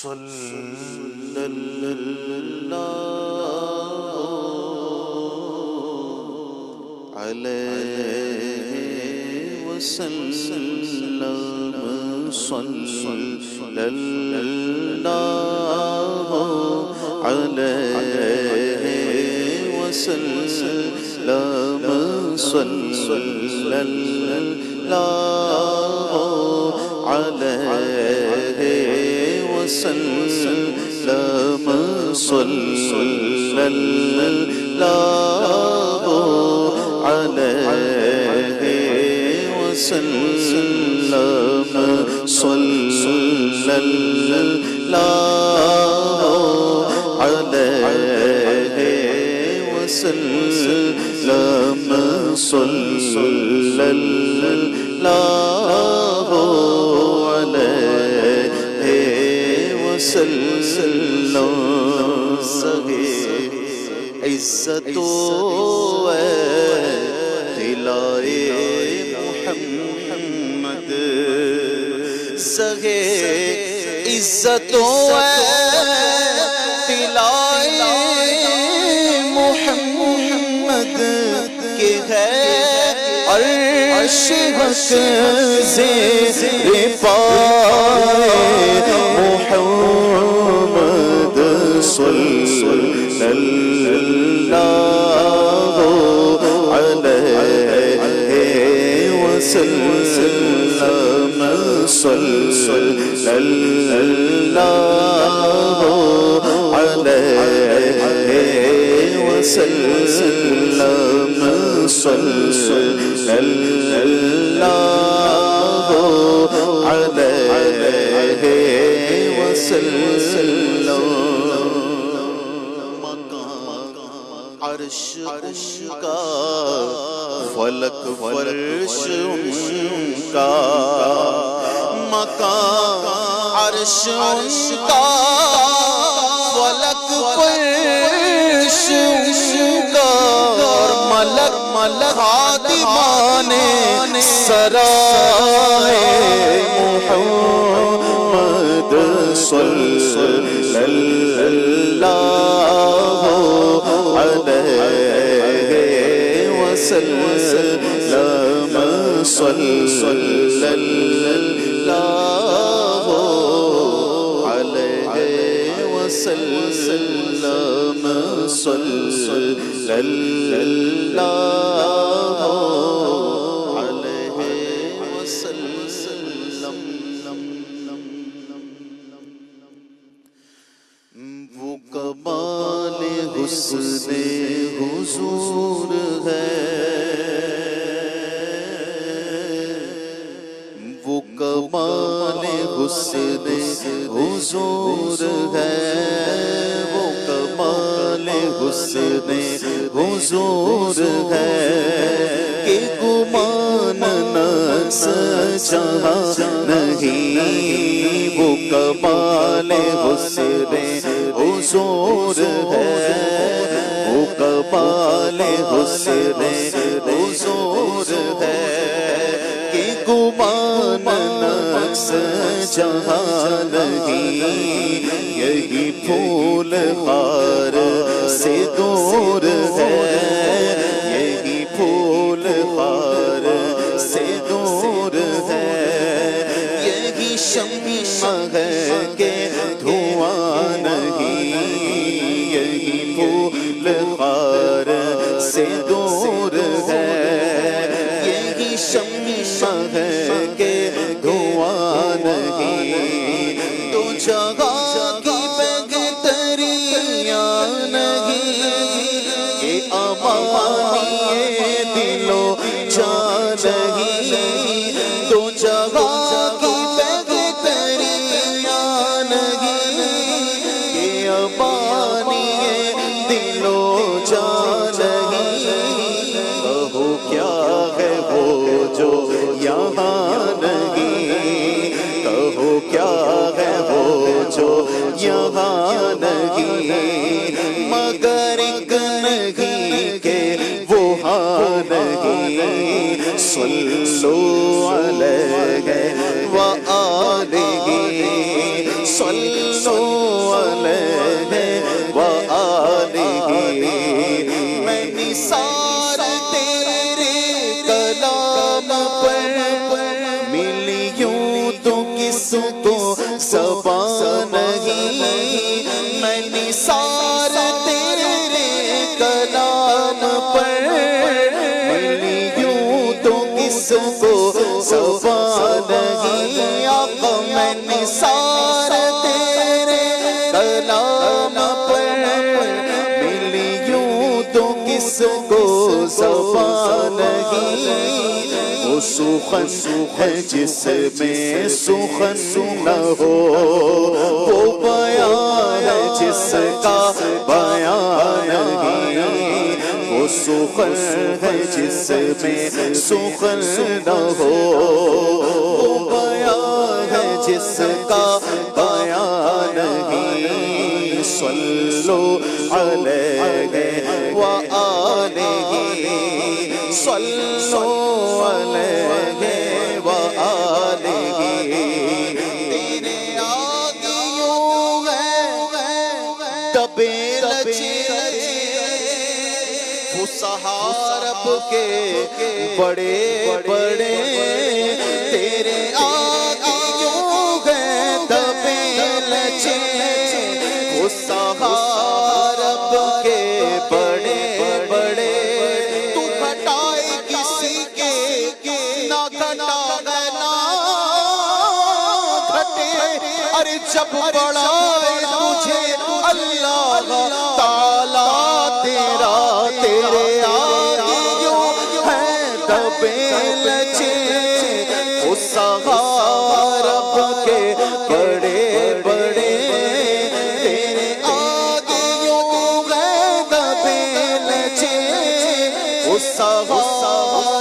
صلی اللہ علیہ وسلم صلی اللہ علیہ وسلم صلی اللہ علیہ وسلم صلی اللہ علیہ وسلم صلی اللہ علیہ وسلم صلی اللہ علیہ وسلم صغیر عزت و دلائے محمد صغیر عزت و دلائے محمد کے ہے عرش حق زیر پائے محمد صلی اللہ علیہ وسلم صلی اللہ علیہ وسلم صلی اللہ علیہ وسلم عرش ان کا فلک فرش ان کا مکان عرش ان کا فلک فرش ان کا اور ملک خادمان سرائے محمد صلی اللہ علیہ وسلم صلی اللہ علیہ وسلم صلی اللہ علیہ وسلم وہ کمال حسن حضور ہے وہ کمال حسن حضور ہے وہ کمال حسن حضور ہے کہ گمان نقص جہاں نہیں وہ کمال حسن حضور ہے وہ کمال حسن حضور ہے کہ گمان نقص جہاں نہیں یہی پھول خار سے دور ہے یہی پھول خار سے دور ہے یہی شمع ہے کہ دھواں نہیں یہی پھول خار سے دور ہے یہی شمع ہے کہ دھواں نہیں تو جگہ کی بہتریاں نہیں یہ امانی دل و جان نہیں تو جگہ کی بہتریاں نہیں یہ امانی دل و جان نہیں کہو کیا ہے وہ جو یہاں نہیں کہو کیا ہے وہ جو یہاں نہیں مگر ایک نہیں کہ وہ ہاں نہیں صلو علیہ وآلہ صلی صلوا علیہ وآلہ میں نثار تیرے کلام پر ملی یوں تو کس کو زبان نہیں میں نثار تیرے کلام پر ملی یوں تو کس کو زبان نہیں آقا میں نثار تیرے کلام پر ملی یوں تو کس کو زبان نہیں وہ سخن ہے جس میں سخن نہ ہو وہ بیان ہے جس کا بیان نہیں وہ سخن ہے جس میں سخن نہ ہو وہ بیان ہے جس کا بیان نہیں صلو علیہ وآلہ صلو علیہ وآلہ تیرے آگے یوں ہے دبے لچے رب کے بڑے بڑے تیرے آگے یوں ہے دبے لچے رب کے بڑے بڑے تو گھٹائے کسی کے نہ گھٹا گنا گھٹے ارے جب بڑھائے تجھے اللہ تعالیٰ تیرا تیرے آگے یوں ہے دبے لچے رب کے بڑے بڑے تیرے آگے یوں ہے دبے لچے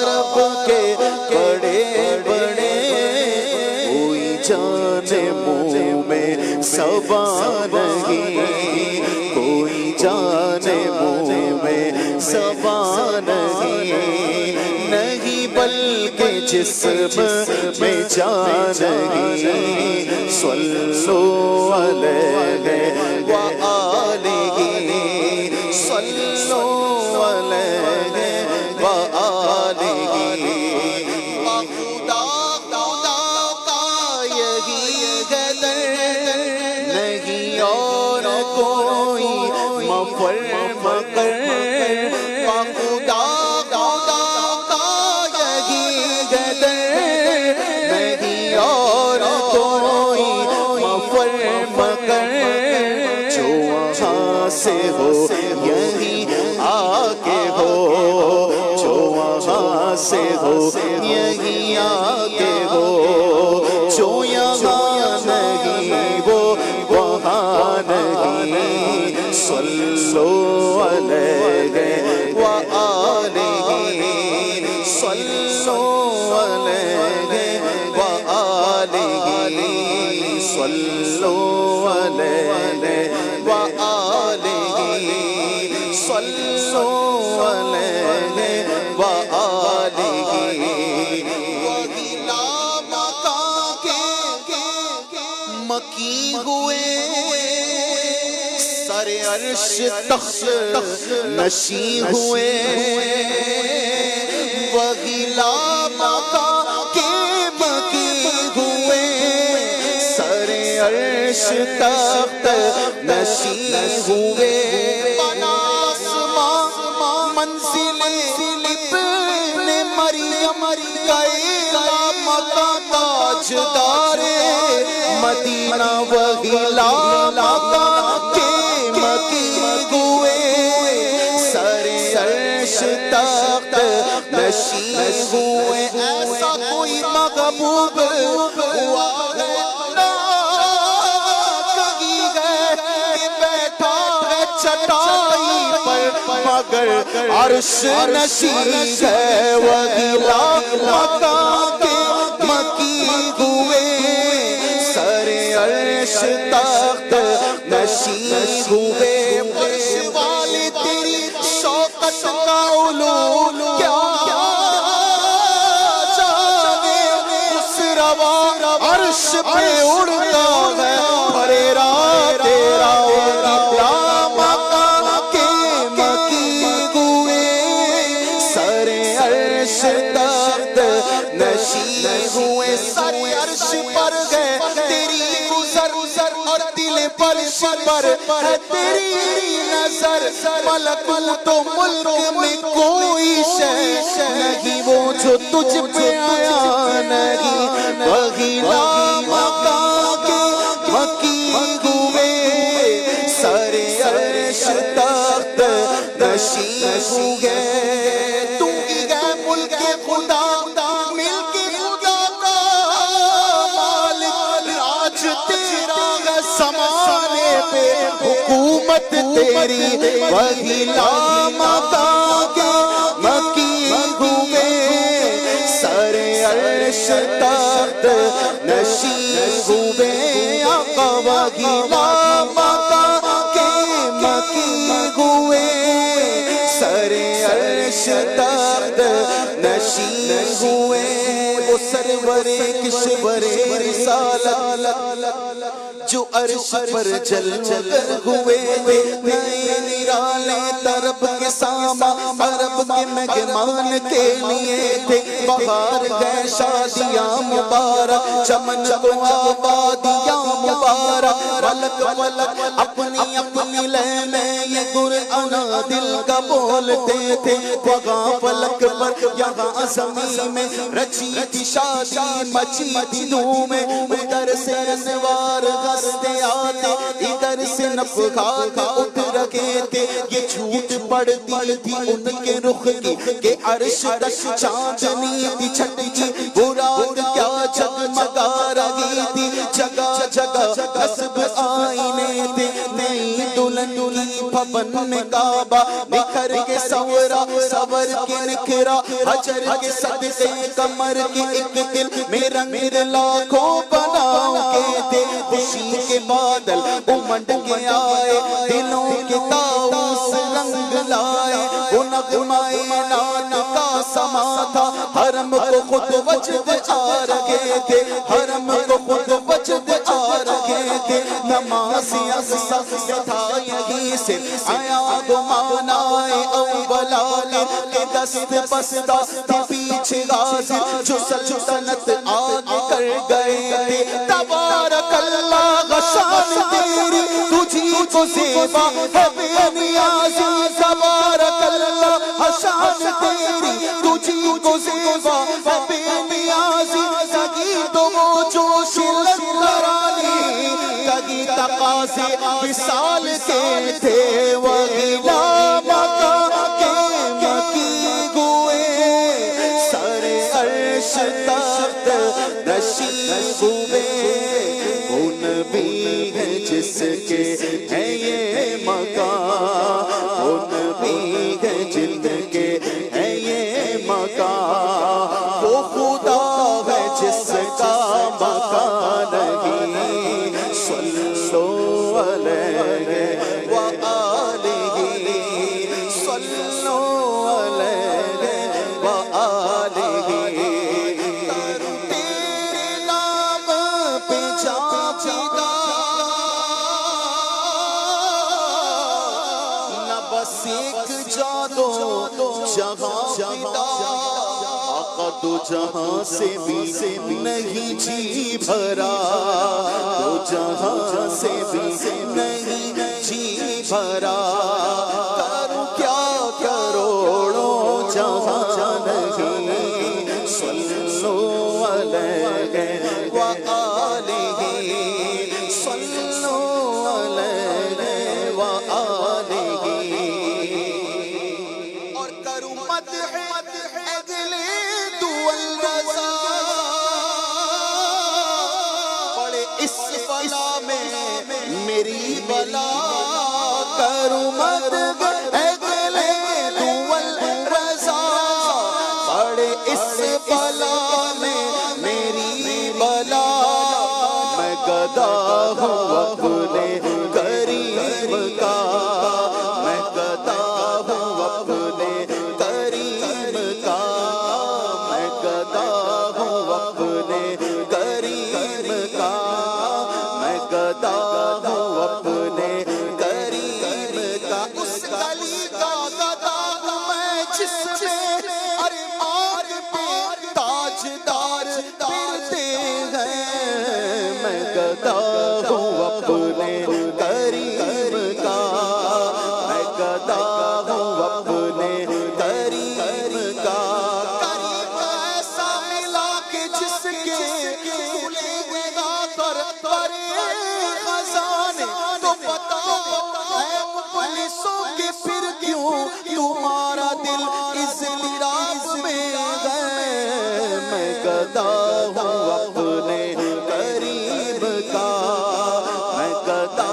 رب کے بڑے بڑے کوئی جانے منہ میں زبان نہیں کوئی جانے منہ میں زبان نہیں بلکہ جسم میں جان نہیں صلو علیہ وآلہ صلو علیہ وآلہ خدا خدا کا یہی قدر نہیں اور کوئی مفر مقر خدا خدا کا یہی قدر نہیں اور کوئی مفر مقر جو وہاں سے ہو یہی آگے ہو جو وہاں سے ہو یہی آگے ہو جو یہاں نہیں وہ وہاں نہیں صلو علیہ وآلہ صلو علیہ وآلہ صلو علیہ وآلہ صلو علیہ وآلہ غلام مکی ہوئے سر عرش تخت نشی ہوئے غلام کے مکی ہوئے سر عرش تخت نشی ہوئے منزل ابن مریم مکہ تاجدار مدینہ وغلام کے مکی ہوئے سر عرش تخت نشی ہوئے ایسا کوئی محبوب ہوا ہے کہیں ہے کہ بیٹھا ہے چٹائی پر مگر عرش نشین ہے وغلام مکہ کے مکی ہوئے سر عرش تخت نشین ہوئے عرش والی تیری شوکت کا علوم کیا جانے اس روا عرش پہ اڑتا ہے بھرے گزر اور دل فرش پر ہے تیری نظر ملکوت و ملک میں کوئی شے نہیں وہ جو تجھ پہ آیا نہیں وہی لامکان کے مکی ہوئے سر عرش تخت نشین ہوئے تو ہی ہے ملک خدا ملک خدا کا مالک راج تیرا ہے زمانے پہ حکومت تیری وہی لامکان کے مکی ہوئے سر عرش تخت نشین ہوئے آقا وہی لامکان کے مکی ہوئے سر عرش تخت نشین ہوئے وہ سرور کشور رسالت جو عرش پر جلوگر ہوئے نئے نرالے طرب کے ساما عرب کے مہمان کے لیے تھے بہار گئے شادیاں مبارک چمن کو آبادیاں مبارک ملک ملک اپنی اپنی لے میں یہ قرآن دل کا بولتے تھے وہاں فلک پر یہاں زمین میں رچی تھی شادی مچی تھی دھومیں ادھر سے انوار ہنستے آتے ادھر سے نفخات اٹھ رکھے تھے یہ جھوٹ پڑتی تھی ان کے رخ کی کہ عرش تک چاندنی تھی چھٹی وہ رات کیا جگمگا رہی تھی جگہ جگہ نصب آئینے تھے نئی دلہن کی بھون میں کعبہ نکھر کے سورا سور کے نکھرا حجر کے صدقے کمر کے ایک دل میں رنگ لاکھوں بناؤ کے تھے خوشی کے بادل امنڈ کے آئے دلوں کے تاؤس رنگ لائے وہ نغمائے نات کا سما تھا حرم کو خود وجد آ رہے تھے حرم کو خود وجد آ رہے تھے نمازی اقصا تھا یہیں سے آیا گمانائے اولا کے دست بستہ تھی پیچھے غازی جو سلطنت آگ کر گئے تھے تبارک اللہ شان تیری تجھی کو زیبا ہے بے نیازی تبارک اللہ شان تیری تجھی کو زیبا ہے بے نیازی سگی تو وہ جوش لندرانی کگی تقاضے وصال کے تھے وہی لامکان کے مکی ہوئے سر عرش تخت نشین ہوئے وہ نبی ہے جس کے ہے یہ مقام وہ نبی ہے جن کے ہے یہ مقام وہ خدا ہے جس کا مکان نہیں صلو علیہ وآلہ صلو علیہ وآلہ تیرے نام پہ جاپیدہ نہ بس ایک جادو جہاں فیدہ آقا دو جہاں سے بھی نہیں جی بھرا دو جہاں سے بھی نہیں جی بھرا کروں کیا کروڑوں جہاں نہیں صلو علیہ وآلہ صلو علیہ وآلہ اور کروں مدح اگلے دول رضا پڑے اس بلا میں میری بلا کروں مدح اگلے دول رضا پڑے اس بلا میں میری بلا میں گدا ہوں اپنے کریم کا میں گدا ہوں اپنے کریم کا میں گدا ہوں اپنے کریم کا میں گدا ہوں اپنے گدا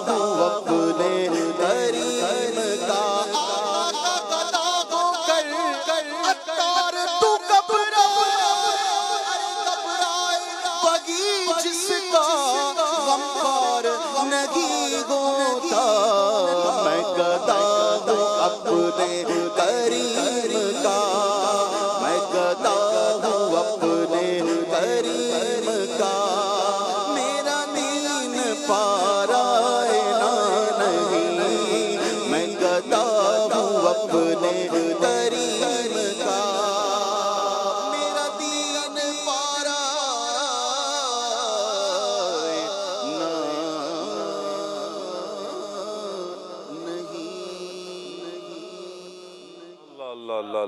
ہوں اپنے کریم کا آقا کا گدا ہو کر عطار تو گھبرائے وہی جس کا غمخوار نہیں ہوتا میں گدا ہوں اپنے کریم کا میں گدا ہوں اپنے کریم کا میرا دین پارائنا نہیں میں گدا ہوں اپنے کریم کا میرا دین پارائنا نہیں اللہ اللہ اللہ